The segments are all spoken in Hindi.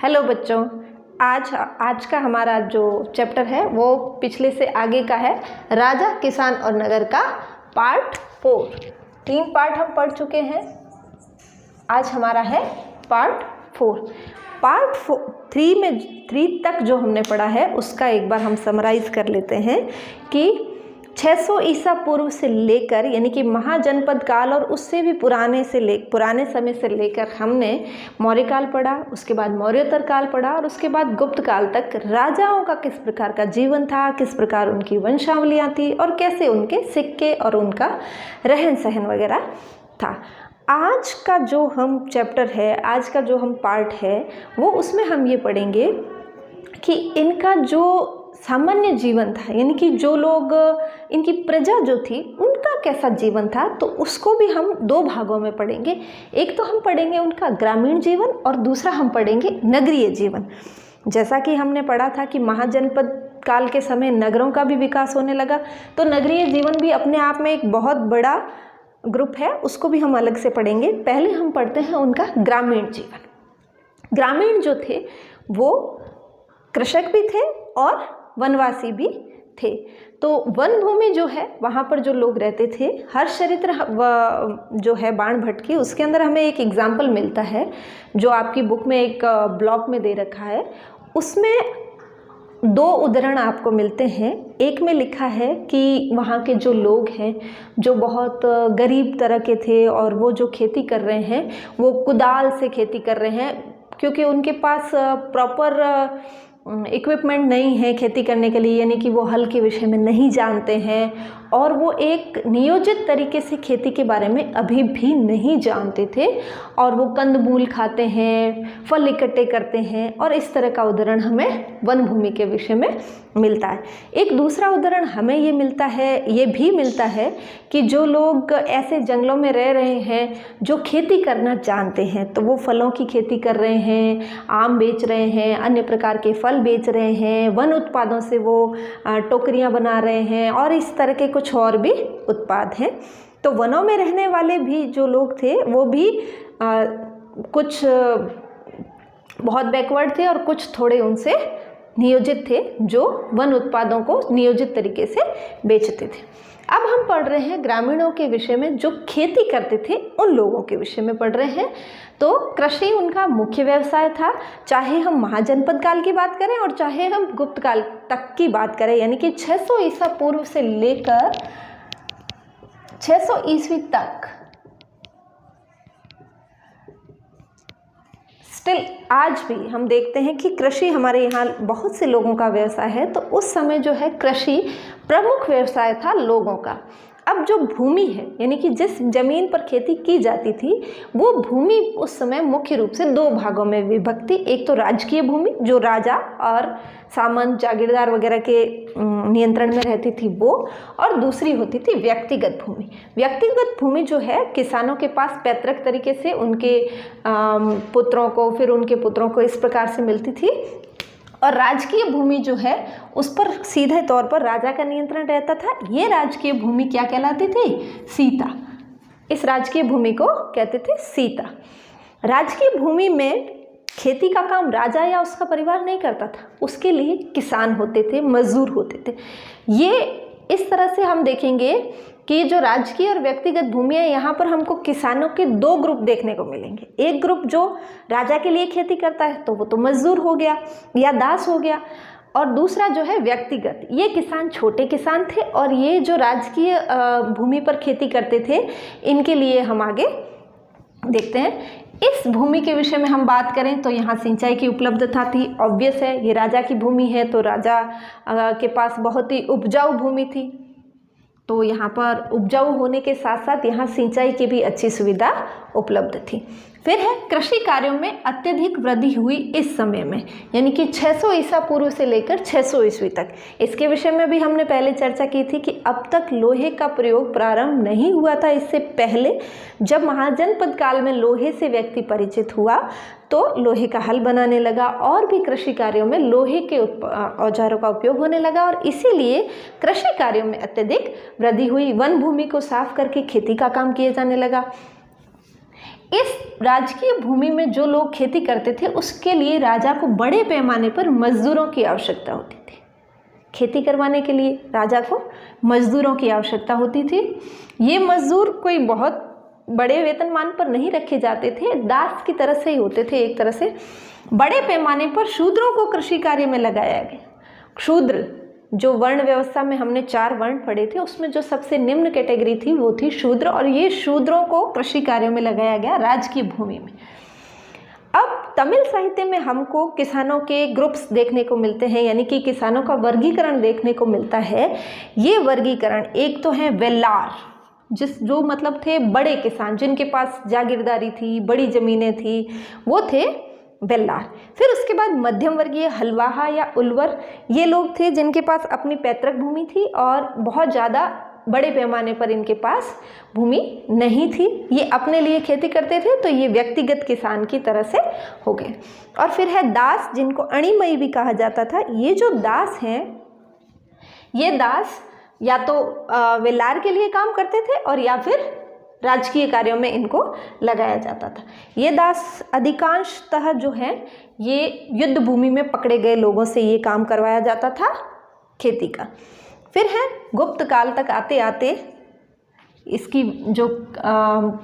हेलो बच्चों, आज का हमारा जो चैप्टर है वो पिछले से आगे का है। राजा, किसान और नगर का पार्ट 4। 3 पार्ट हम पढ़ चुके हैं। आज हमारा है पार्ट 4। पार्ट 3 तक जो हमने पढ़ा है उसका एक बार हम समराइज कर लेते हैं कि 600 ईसा पूर्व से लेकर यानी कि महाजनपद काल और उससे भी पुराने समय से लेकर हमने मौर्य काल पढ़ा, उसके बाद मौर्योत्तर काल पढ़ा और उसके बाद गुप्त काल तक राजाओं का किस प्रकार का जीवन था, किस प्रकार उनकी वंशावलियाँ थी और कैसे उनके सिक्के और उनका रहन सहन वगैरह था। आज का जो हम चैप्टर है, आज का जो हम पार्ट है वो उसमें हम ये पढ़ेंगे कि इनका जो सामान्य जीवन था यानी कि जो लोग, इनकी प्रजा जो थी उनका कैसा जीवन था, तो उसको भी हम 2 भागों में पढ़ेंगे। एक तो हम पढ़ेंगे उनका ग्रामीण जीवन और दूसरा हम पढ़ेंगे नगरीय जीवन। जैसा कि हमने पढ़ा था कि महाजनपद काल के समय नगरों का भी विकास होने लगा, तो नगरीय जीवन भी अपने आप में एक बहुत बड़ा ग्रुप है, उसको भी हम अलग से पढ़ेंगे। पहले हम पढ़ते हैं उनका ग्रामीण जीवन। ग्रामीण जो थे वो कृषक भी थे और वनवासी भी थे। तो वन भूमि जो है वहाँ पर जो लोग रहते थे, हर्षचरित्र जो है बाण भट्ट की, उसके अंदर हमें एक एग्जाम्पल मिलता है जो आपकी बुक में एक ब्लॉक में दे रखा है। उसमें 2 उदाहरण आपको मिलते हैं। एक में लिखा है कि वहाँ के जो लोग हैं जो बहुत गरीब तरह के थे और वो जो खेती कर रहे हैं वो कुदाल से खेती कर रहे हैं, क्योंकि उनके पास प्रॉपर इक्विपमेंट नहीं है खेती करने के लिए, यानी कि वो हल के विषय में नहीं जानते हैं और वो एक नियोजित तरीके से खेती के बारे में अभी भी नहीं जानते थे और वो कंदमूल खाते हैं, फल इकट्ठे करते हैं और इस तरह का उदाहरण हमें वन भूमि के विषय में मिलता है। एक दूसरा उदाहरण हमें ये भी मिलता है कि जो लोग ऐसे जंगलों में रह रहे हैं जो खेती करना जानते हैं, तो वो फलों की खेती कर रहे हैं, आम बेच रहे हैं, अन्य प्रकार के फल बेच रहे हैं, वन उत्पादों से वो टोकरियाँ बना रहे हैं और इस तरह के कुछ और भी उत्पाद हैं। तो वनों में रहने वाले भी जो लोग थे वो भी कुछ बहुत बैकवर्ड थे और कुछ थोड़े उनसे नियोजित थे जो वन उत्पादों को नियोजित तरीके से बेचते थे। अब हम पढ़ रहे हैं ग्रामीणों के विषय में, जो खेती करते थे उन लोगों के विषय में पढ़ रहे हैं। तो कृषि उनका मुख्य व्यवसाय था, चाहे हम महाजनपद काल की बात करें और चाहे हम गुप्त काल तक की बात करें, यानी कि 600 ईसा पूर्व से लेकर 600 ईस्वी तक। स्टिल आज भी हम देखते हैं कि कृषि हमारे यहाँ बहुत से लोगों का व्यवसाय है। तो उस समय जो है कृषि प्रमुख व्यवसाय था लोगों का। अब जो भूमि है यानी कि जिस जमीन पर खेती की जाती थी वो भूमि उस समय मुख्य रूप से 2 भागों में विभक्त थी। एक तो राजकीय भूमि जो राजा और सामंत, जागीरदार वगैरह के नियंत्रण में रहती थी वो, और दूसरी होती थी व्यक्तिगत भूमि। व्यक्तिगत भूमि जो है किसानों के पास पैतृक तरीके से उनके पुत्रों को, फिर उनके पुत्रों को, इस प्रकार से मिलती थी। और राजकीय भूमि जो है उस पर सीधे तौर पर राजा का नियंत्रण रहता था। ये राजकीय भूमि क्या कहलाती थी? सीता। इस राजकीय भूमि को कहते थे सीता। राजकीय भूमि में खेती का काम राजा या उसका परिवार नहीं करता था, उसके लिए किसान होते थे, मजदूर होते थे। ये इस तरह से हम देखेंगे कि जो राजकीय और व्यक्तिगत भूमि है, यहाँ पर हमको किसानों के 2 ग्रुप देखने को मिलेंगे। एक ग्रुप जो राजा के लिए खेती करता है तो वो तो मजदूर हो गया या दास हो गया, और दूसरा जो है व्यक्तिगत। ये किसान छोटे किसान थे और ये जो राजकीय भूमि पर खेती करते थे, इनके लिए हम आगे देखते हैं। इस भूमि के विषय में हम बात करें तो यहाँ सिंचाई की उपलब्धता थी। ऑब्वियस है, ये राजा की भूमि है तो राजा के पास बहुत ही उपजाऊ भूमि थी, तो यहाँ पर उपजाऊ होने के साथ साथ यहाँ सिंचाई की भी अच्छी सुविधा उपलब्ध थी। फिर है कृषि कार्यों में अत्यधिक वृद्धि हुई इस समय में, यानी कि 600 ईसा पूर्व से लेकर 600 ईस्वी तक। इसके विषय में भी हमने पहले चर्चा की थी कि अब तक लोहे का प्रयोग प्रारंभ नहीं हुआ था। इससे पहले जब महाजनपद काल में लोहे से व्यक्ति परिचित हुआ तो लोहे का हल बनाने लगा और भी कृषि कार्यों में लोहे के औजारों का उपयोग होने लगा और इसीलिए कृषि कार्यों में अत्यधिक वृद्धि हुई। वन भूमि को साफ करके खेती का काम किया जाने लगा। इस राजकीय भूमि में जो लोग खेती करते थे उसके लिए राजा को बड़े पैमाने पर मजदूरों की आवश्यकता होती थी। खेती करवाने के लिए राजा को मजदूरों की आवश्यकता होती थी। ये मजदूर कोई बहुत बड़े वेतनमान पर नहीं रखे जाते थे, दास की तरह से ही होते थे। एक तरह से बड़े पैमाने पर शूद्रों को कृषि कार्य में लगाया गया। शूद्र, जो वर्ण व्यवस्था में हमने 4 वर्ण पढ़े थे, उसमें जो सबसे निम्न कैटेगरी थी वो थी शूद्र, और ये शूद्रों को कृषि कार्यों में लगाया गया राजकीय भूमि में। अब तमिल साहित्य में हमको किसानों के ग्रुप्स देखने को मिलते हैं, यानी कि किसानों का वर्गीकरण देखने को मिलता है। ये वर्गीकरण, एक तो है वेल्लार, जो मतलब थे बड़े किसान, जिनके पास जागीरदारी थी, बड़ी ज़मीनें थी, वो थे वेल्लार। फिर उसके बाद मध्यम वर्गीय हलवाहा या उल्वर, ये लोग थे जिनके पास अपनी पैतृक भूमि थी और बहुत ज़्यादा बड़े पैमाने पर इनके पास भूमि नहीं थी। ये अपने लिए खेती करते थे, तो ये व्यक्तिगत किसान की तरह से हो गए। और फिर है दास, जिनको अणिमयी भी कहा जाता था। ये जो दास हैं, ये दास या तो वेल्लार के लिए काम करते थे और या फिर राजकीय कार्यों में इनको लगाया जाता था। ये दास अधिकांशतः जो है ये युद्ध भूमि में पकड़े गए लोगों से ये काम करवाया जाता था खेती का। फिर है गुप्त काल तक आते आते इसकी जो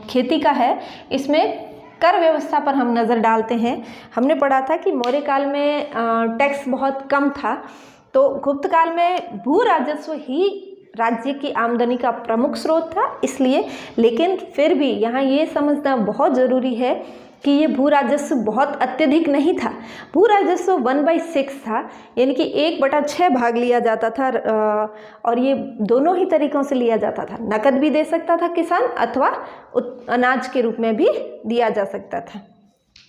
खेती का है, इसमें कर व्यवस्था पर हम नज़र डालते हैं। हमने पढ़ा था कि मौर्य काल में टैक्स बहुत कम था, तो गुप्त काल में भू राजस्व ही राज्य की आमदनी का प्रमुख स्रोत था, इसलिए। लेकिन फिर भी यहाँ ये समझना बहुत ज़रूरी है कि ये भू राजस्व बहुत अत्यधिक नहीं था। भू राजस्व 1/6 था, यानी कि 1/6 भाग लिया जाता था, और ये दोनों ही तरीक़ों से लिया जाता था। नकद भी दे सकता था किसान, अथवा अनाज के रूप में भी दिया जा सकता था।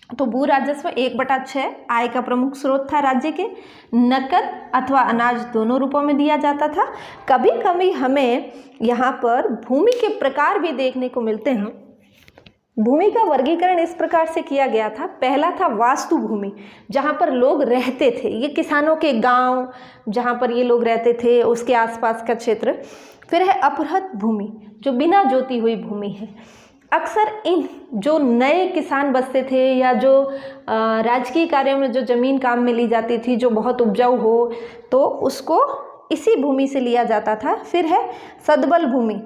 तो भू राजस्व 1/6 आय का प्रमुख स्रोत था राज्य के। नकद अथवा अनाज दोनों रूपों में दिया जाता था। कभी कभी हमें यहाँ पर भूमि के प्रकार भी देखने को मिलते हैं। भूमि का वर्गीकरण इस प्रकार से किया गया था। पहला था वास्तु भूमि, जहाँ पर लोग रहते थे, ये किसानों के गांव जहाँ पर ये लोग रहते थे, उसके आसपास का क्षेत्र। फिर है अपहृत भूमि, जो बिना जोती हुई भूमि है। अक्सर इन जो नए किसान बसते थे या जो राजकीय कार्यों में जो ज़मीन काम में ली जाती थी, जो बहुत उपजाऊ हो, तो उसको इसी भूमि से लिया जाता था। फिर है सदबल भूमि,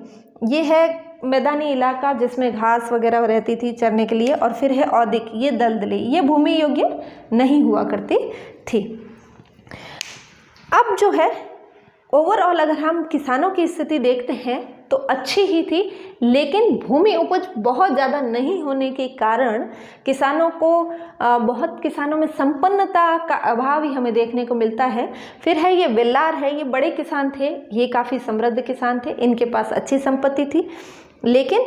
ये है मैदानी इलाका जिसमें घास वगैरह रहती थी चरने के लिए। और फिर है औदिक, ये दलदली, ये भूमि योग्य नहीं हुआ करती थी। अब जो है ओवरऑल अगर हम किसानों की स्थिति देखते हैं तो अच्छी ही थी, लेकिन भूमि उपज बहुत ज़्यादा नहीं होने के कारण किसानों को बहुत किसानों में संपन्नता का अभाव ही हमें देखने को मिलता है। फिर है ये वेल्लार है, ये बड़े किसान थे, ये काफ़ी समृद्ध किसान थे, इनके पास अच्छी संपत्ति थी, लेकिन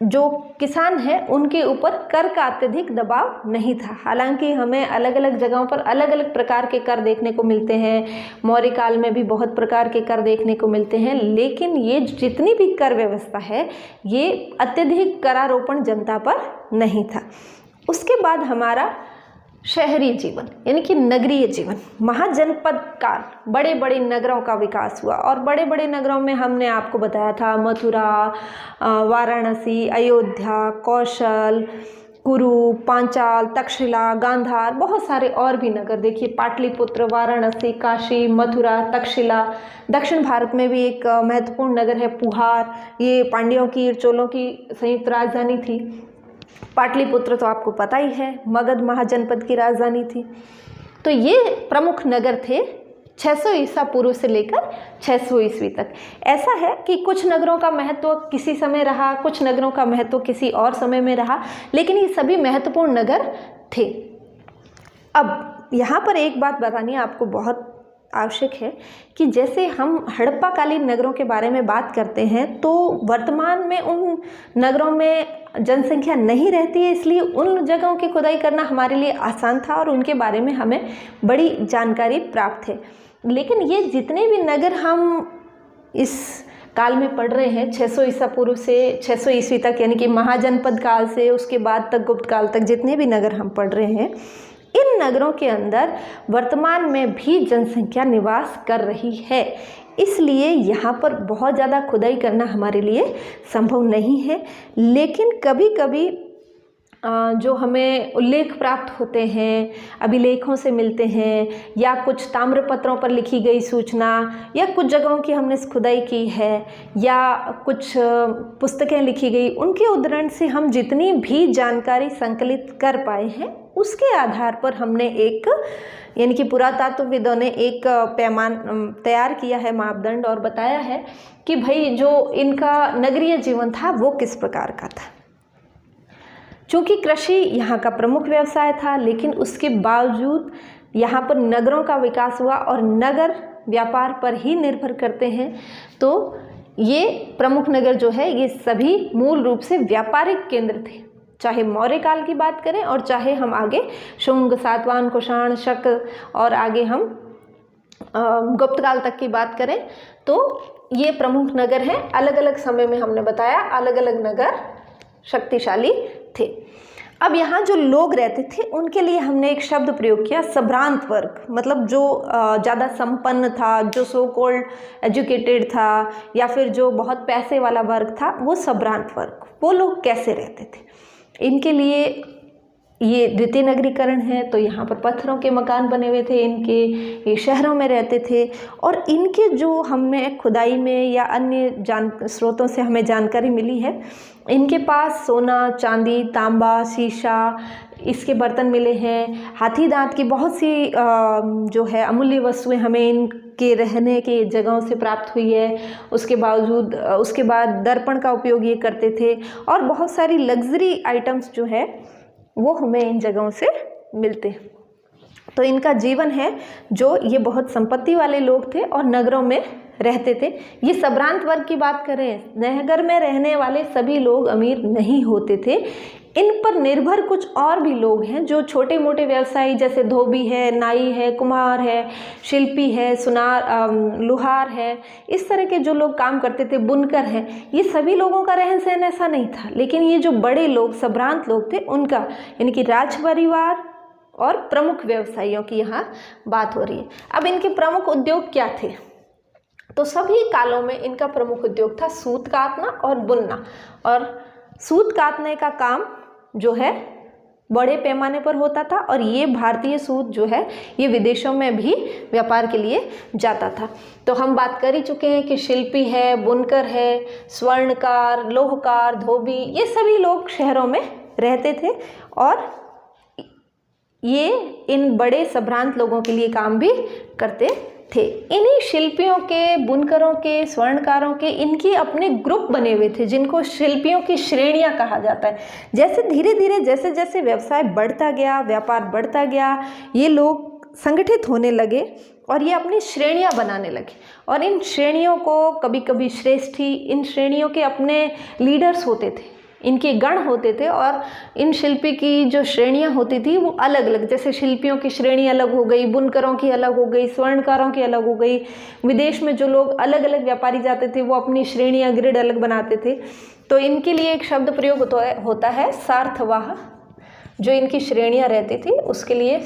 जो किसान हैं उनके ऊपर कर का अत्यधिक दबाव नहीं था। हालांकि हमें अलग अलग जगहों पर अलग अलग प्रकार के कर देखने को मिलते हैं, मौर्य काल में भी बहुत प्रकार के कर देखने को मिलते हैं, लेकिन ये जितनी भी कर व्यवस्था है ये अत्यधिक करारोपण जनता पर नहीं था। उसके बाद हमारा शहरी जीवन यानी कि नगरीय जीवन, महाजनपद काल, बड़े बड़े नगरों का विकास हुआ। और बड़े बड़े नगरों में हमने आपको बताया था मथुरा, वाराणसी, अयोध्या, कौशल, कुरु, पांचाल, तक्षशिला, गांधार, बहुत सारे और भी नगर। देखिए पाटलिपुत्र, वाराणसी, काशी, मथुरा, तक्षशिला। दक्षिण भारत में भी एक महत्वपूर्ण नगर है पुहार, ये पांड्यों की, चोलों की संयुक्त राजधानी थी। पाटलिपुत्र तो आपको पता ही है, मगध महाजनपद की राजधानी थी। तो ये प्रमुख नगर थे 600 ईसा पूर्व से लेकर 600 ईस्वी तक। ऐसा है कि कुछ नगरों का महत्व किसी समय रहा, कुछ नगरों का महत्व किसी और समय में रहा, लेकिन ये सभी महत्वपूर्ण नगर थे। अब यहाँ पर एक बात बतानी आपको बहुत आवश्यक है कि जैसे हम हड़प्पाकालीन नगरों के बारे में बात करते हैं तो वर्तमान में उन नगरों में जनसंख्या नहीं रहती है, इसलिए उन जगहों की खुदाई करना हमारे लिए आसान था और उनके बारे में हमें बड़ी जानकारी प्राप्त है। लेकिन ये जितने भी नगर हम इस काल में पढ़ रहे हैं 600 ईसा पूर्व से 600 ईस्वी तक, यानी कि महाजनपद काल से उसके बाद तक गुप्त काल तक जितने भी नगर हम पढ़ रहे हैं, इन नगरों के अंदर वर्तमान में भी जनसंख्या निवास कर रही है। इसलिए यहाँ पर बहुत ज़्यादा खुदाई करना हमारे लिए संभव नहीं है। लेकिन कभी कभी जो हमें उल्लेख प्राप्त होते हैं, अभिलेखों से मिलते हैं, या कुछ ताम्रपत्रों पर लिखी गई सूचना, या कुछ जगहों की हमने खुदाई की है, या कुछ पुस्तकें लिखी गई, उनके उद्धरण से हम जितनी भी जानकारी संकलित कर पाए हैं उसके आधार पर हमने एक, यानी कि पुरातत्वविदों ने एक पैमान तैयार किया है, मापदंड, और बताया है कि भाई जो इनका नगरीय जीवन था वो किस प्रकार का था। चूँकि कृषि यहाँ का प्रमुख व्यवसाय था, लेकिन उसके बावजूद यहाँ पर नगरों का विकास हुआ और नगर व्यापार पर ही निर्भर करते हैं। तो ये प्रमुख नगर जो है ये सभी मूल रूप से व्यापारिक केंद्र थे, चाहे मौर्य काल की बात करें और चाहे हम आगे शुंग, सातवाहन, कुषाण, शक और आगे हम गुप्त काल तक की बात करें तो ये प्रमुख नगर हैं। अलग अलग समय में हमने बताया अलग अलग नगर शक्तिशाली थे। अब यहाँ जो लोग रहते थे उनके लिए हमने एक शब्द प्रयोग किया, संभ्रांत वर्ग, मतलब जो ज़्यादा संपन्न था, जो सो कॉल्ड एजुकेटेड था, या फिर जो बहुत पैसे वाला वर्ग था, वो संभ्रांत वर्ग। वो लोग कैसे रहते थे? इनके लिए ये द्वितीय नगरीकरण है, तो यहाँ पर पत्थरों के मकान बने हुए थे इनके, ये शहरों में रहते थे। और इनके जो हमें खुदाई में या अन्य स्रोतों से हमें जानकारी मिली है, इनके पास सोना, चांदी, तांबा, शीशा, इसके बर्तन मिले हैं। हाथी दांत की बहुत सी जो है अमूल्य वस्तुएं हमें इनके रहने के जगहों से प्राप्त हुई है। उसके बाद दर्पण का उपयोग ये करते थे, और बहुत सारी लग्जरी आइटम्स जो है वो हमें इन जगहों से मिलते हैं। तो इनका जीवन है जो ये बहुत संपत्ति वाले लोग थे और नगरों में रहते थे। ये संभ्रांत वर्ग की बात करें, नगर में रहने वाले सभी लोग अमीर नहीं होते थे। इन पर निर्भर कुछ और भी लोग हैं जो छोटे मोटे व्यवसायी, जैसे धोबी है, नाई है, कुम्हार है, शिल्पी है, सुनार, लुहार है, इस तरह के जो लोग काम करते थे, बुनकर हैं। ये सभी लोगों का रहन सहन ऐसा नहीं था, लेकिन ये जो बड़े लोग, संभ्रांत लोग थे, उनका, यानी कि राज परिवार और प्रमुख व्यवसायियों की यहाँ बात हो रही है। अब इनके प्रमुख उद्योग क्या थे? तो सभी कालों में इनका प्रमुख उद्योग था सूत काटना और बुनना। और सूत काटने का काम जो है बड़े पैमाने पर होता था, और ये भारतीय सूत जो है ये विदेशों में भी व्यापार के लिए जाता था। तो हम बात कर ही चुके हैं कि शिल्पी है, बुनकर है, स्वर्णकार, लोहकार, धोबी, ये सभी लोग शहरों में रहते थे, और ये इन बड़े संभ्रांत लोगों के लिए काम भी करते थे। इन्हीं शिल्पियों के, बुनकरों के, स्वर्णकारों के, इनके अपने ग्रुप बने हुए थे, जिनको शिल्पियों की श्रेणियां कहा जाता है। जैसे धीरे धीरे जैसे जैसे व्यवसाय बढ़ता गया, व्यापार बढ़ता गया, ये लोग संगठित होने लगे और ये अपनी श्रेणियां बनाने लगे। और इन श्रेणियों को कभी कभी श्रेष्ठी, इन श्रेणियों के अपने लीडर्स होते थे, इनके गण होते थे, और इन शिल्पी की जो श्रेणियां होती थी वो अलग अलग, जैसे शिल्पियों की श्रेणी अलग हो गई, बुनकरों की अलग हो गई, स्वर्णकारों की अलग हो गई। विदेश में जो लोग अलग अलग व्यापारी जाते थे वो अपनी श्रेणियां, ग्रिड अलग बनाते थे। तो इनके लिए एक शब्द प्रयोग होता है सार्थवाह, जो इनकी श्रेणियां रहती थी, उसके लिए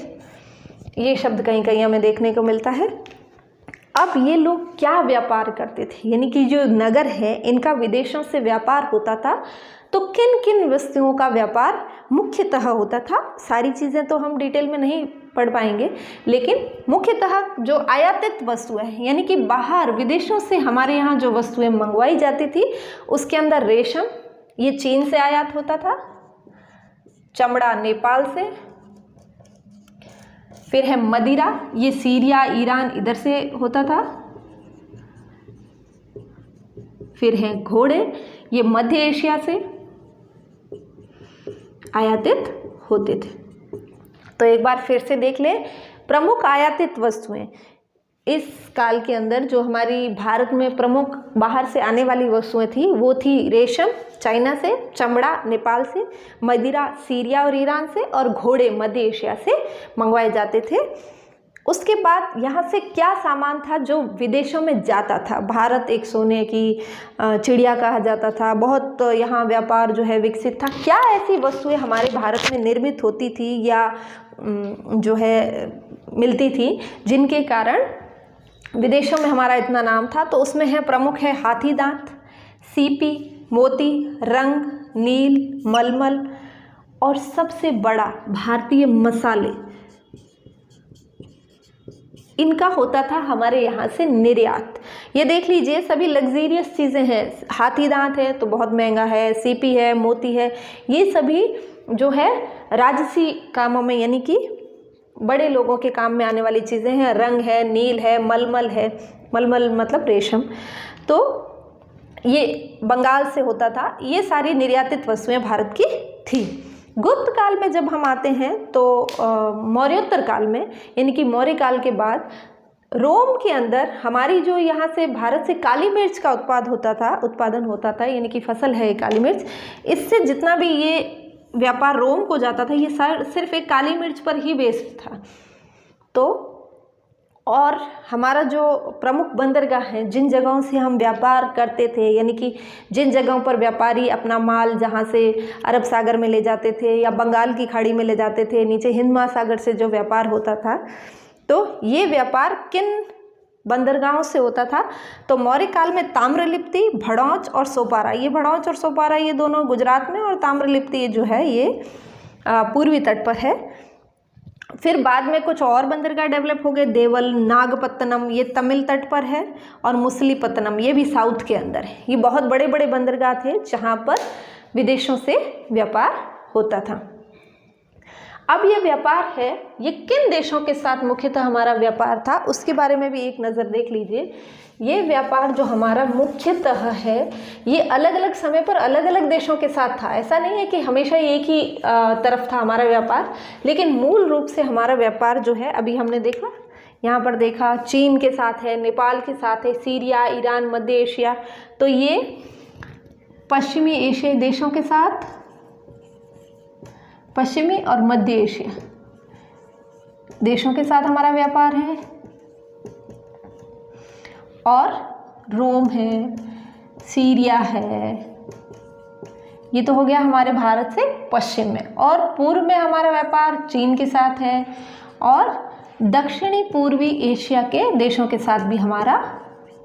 ये शब्द कहीं कहीं हमें देखने को मिलता है। अब ये लोग क्या व्यापार करते थे, यानी कि जो नगर है इनका विदेशों से व्यापार होता था, तो किन किन वस्तुओं का व्यापार मुख्यतः होता था? सारी चीज़ें तो हम डिटेल में नहीं पढ़ पाएंगे, लेकिन मुख्यतः जो आयातित वस्तुएं हैं, यानी कि बाहर विदेशों से हमारे यहाँ जो वस्तुएं मंगवाई जाती थी, उसके अंदर रेशम, ये चीन से आयात होता था, चमड़ा नेपाल से, फिर है मदिरा, ये सीरिया, ईरान, इधर से होता था, फिर है घोड़े, ये मध्य एशिया से आयातित होते थे। तो एक बार फिर से देख लें, प्रमुख आयातित वस्तुएं इस काल के अंदर जो हमारी भारत में प्रमुख बाहर से आने वाली वस्तुएं थी वो थी रेशम चाइना से, चमड़ा नेपाल से, मदिरा सीरिया और ईरान से, और घोड़े मध्य एशिया से मंगवाए जाते थे। उसके बाद यहाँ से क्या सामान था जो विदेशों में जाता था? भारत एक सोने की चिड़िया कहा जाता था, बहुत यहाँ व्यापार जो है विकसित था। क्या ऐसी वस्तुएं हमारे भारत में निर्मित होती थी या जो है मिलती थी जिनके कारण विदेशों में हमारा इतना नाम था? तो उसमें है प्रमुख है हाथी दांत, सीपी, मोती, रंग, नील, मलमल, और सबसे बड़ा भारतीय मसाले, इनका होता था हमारे यहाँ से निर्यात। ये देख लीजिए सभी लग्जीरियस चीज़ें हैं, हाथी दांत है तो बहुत महंगा है, सीपी है, मोती है, ये सभी जो है राजसी कामों में यानी कि बड़े लोगों के काम में आने वाली चीज़ें हैं। रंग है, नील है, मलमल है, मलमल मतलब रेशम, तो ये बंगाल से होता था। ये सारी निर्यातित वस्तुएं भारत की थी। गुप्त काल में जब हम आते हैं तो मौर्योत्तर काल में यानी कि मौर्य काल के बाद रोम के अंदर हमारी जो यहाँ से भारत से काली मिर्च का उत्पादन होता था यानी कि फसल है काली मिर्च, इससे जितना भी ये व्यापार रोम को जाता था ये सिर्फ एक काली मिर्च पर ही बेस्ड था। तो और हमारा जो प्रमुख बंदरगाह हैं, जिन जगहों से हम व्यापार करते थे यानी कि जिन जगहों पर व्यापारी अपना माल जहाँ से अरब सागर में ले जाते थे या बंगाल की खाड़ी में ले जाते थे, नीचे हिंद महासागर से जो व्यापार होता था, तो ये व्यापार किन बंदरगाहों से होता था? तो मौर्य काल में ताम्रलिप्ति, भड़ौच और सोपारा, ये भड़ौच और सोपारा ये दोनों गुजरात में और ताम्रलिप्ति जो है ये पूर्वी तट पर है। फिर बाद में कुछ और बंदरगाह डेवलप हो गए, देवल, नागपत्तनम ये तमिल तट पर है, और मुसलीपत्तनम ये भी साउथ के अंदर है। ये बहुत बड़े बड़े बंदरगाह थे जहाँ पर विदेशों से व्यापार होता था। अब ये व्यापार है, ये किन देशों के साथ मुख्यतः हमारा व्यापार था उसके बारे में भी एक नज़र देख लीजिए। ये व्यापार जो हमारा मुख्यतः है ये अलग अलग समय पर अलग अलग देशों के साथ था। ऐसा नहीं है कि हमेशा एक ही तरफ था हमारा व्यापार, लेकिन मूल रूप से हमारा व्यापार जो है अभी हमने देखा, यहाँ पर देखा चीन के साथ है, नेपाल के साथ है, सीरिया, ईरान, मध्य एशिया, तो ये पश्चिमी एशियाई देशों के साथ, पश्चिमी और मध्य एशिया देशों के साथ हमारा व्यापार है। और रोम है, सीरिया है, ये तो हो गया हमारे भारत से पश्चिम में। और पूर्व में हमारा व्यापार चीन के साथ है, और दक्षिणी पूर्वी एशिया के देशों के साथ भी हमारा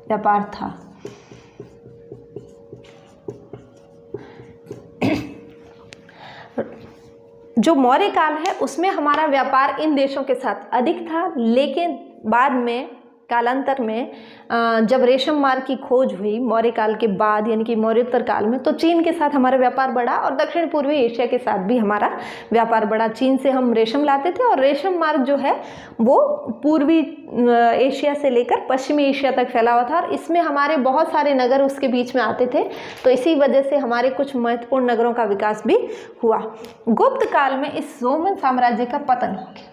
व्यापार था। जो मौर्य काल है उसमें हमारा व्यापार इन देशों के साथ अधिक था, लेकिन बाद में कालांतर में जब रेशम मार्ग की खोज हुई मौर्य काल के बाद यानी कि मौर्योत्तर काल में, तो चीन के साथ हमारा व्यापार बढ़ा और दक्षिण पूर्वी एशिया के साथ भी हमारा व्यापार बढ़ा। चीन से हम रेशम लाते थे और रेशम मार्ग जो है वो पूर्वी एशिया से लेकर पश्चिमी एशिया तक फैला हुआ था, और इसमें हमारे बहुत सारे नगर उसके बीच में आते थे, तो इसी वजह से हमारे कुछ महत्वपूर्ण नगरों का विकास भी हुआ। गुप्त काल में इस रोमन साम्राज्य का पतन हो गया।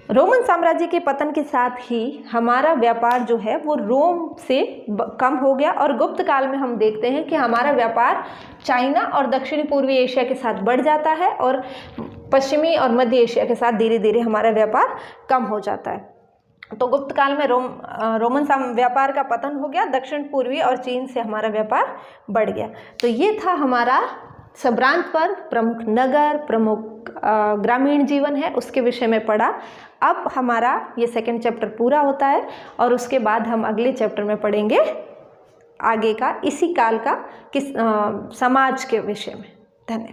रोमन साम्राज्य के पतन के साथ ही हमारा व्यापार जो है वो रोम से कम हो गया, और गुप्त काल में हम देखते हैं कि हमारा व्यापार चाइना और दक्षिणी पूर्वी एशिया के साथ बढ़ जाता है, और पश्चिमी और मध्य एशिया के साथ धीरे धीरे हमारा व्यापार कम हो जाता है। तो गुप्त काल में रोमन व्यापार का पतन हो गया, दक्षिण पूर्वी और चीन से हमारा व्यापार बढ़ गया। तो ये था हमारा सब्रांत पर प्रमुख नगर, प्रमुख ग्रामीण जीवन है उसके विषय में पढ़ा। अब हमारा ये सेकंड चैप्टर पूरा होता है, और उसके बाद हम अगले चैप्टर में पढ़ेंगे आगे का इसी काल का समाज के विषय में। धन्यवाद।